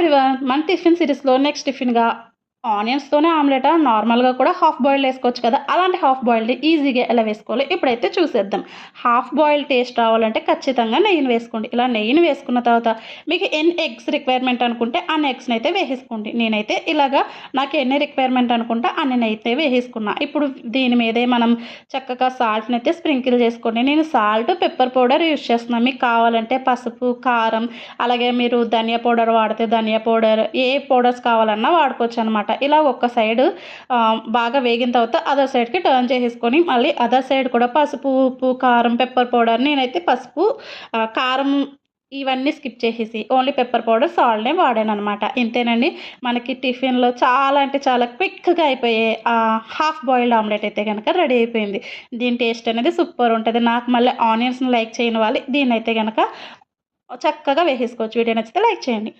Everyone, మన tiffin సిరీస్లో next టిఫిన్గా ఆనియన్స్తోనే ఆమ్లెటా, నార్మల్గా కూడా హాఫ్ బాయిల్డ్ వేసుకోవచ్చు కదా. అలాంటి హాఫ్ బాయిల్డ్ ఈజీగా ఎలా వేసుకోవాలి ఇప్పుడైతే చూసేద్దాం. హాఫ్ బాయిల్డ్ టేస్ట్ రావాలంటే ఖచ్చితంగా నెయ్యిని వేసుకోండి. ఇలా నెయ్యిని వేసుకున్న తర్వాత మీకు ఎన్ని ఎగ్స్ రిక్వైర్మెంట్ అనుకుంటే అన్ని ఎగ్స్ని అయితే వేసేసుకోండి. నేనైతే ఇలాగా నాకు ఎన్ని రిక్వైర్మెంట్ అనుకుంటే అన్ని అయితే వేసేసుకున్నా. ఇప్పుడు దీని మీదే మనం చక్కగా సాల్ట్ని అయితే స్ప్రింకిల్ చేసుకోండి. నేను సాల్ట్, పెప్పర్ పౌడర్ యూజ్ చేస్తున్నాను. మీకు కావాలంటే పసుపు, కారం, అలాగే మీరు ధనియా పౌడర్ వాడితే ధనియా పౌడర్, ఏ పౌడర్స్ కావాలన్నా వాడుకోవచ్చు అనమాట. ఇలా ఒక్క సైడ్ బాగా వేగిన తర్వాత అదర్ సైడ్కి టర్న్ చేసేసుకొని మళ్ళీ అదర్ సైడ్ కూడా పసుపు, ఉప్పు, కారం, పెప్పర్ పౌడర్, నేనైతే పసుపు, కారం ఇవన్నీ స్కిప్ చేసేసి ఓన్లీ పెప్పర్ పౌడర్, సాల్ట్నే వాడాను అనమాట. ఇంతేనండి, మనకి టిఫిన్లో చాలా అంటే చాలా క్విక్గా అయిపోయే హాఫ్ బాయిల్డ్ ఆమ్లెట్ అయితే కనుక రెడీ అయిపోయింది. దీని టేస్ట్ అనేది సూపర్ ఉంటుంది. నాకు మళ్ళీ ఆనియన్స్ని లైక్ చేయని వాళ్ళు దీన్ని అయితే కనుక చక్కగా వేసేసుకోవచ్చు. వీడియో నచ్చితే లైక్ చేయండి.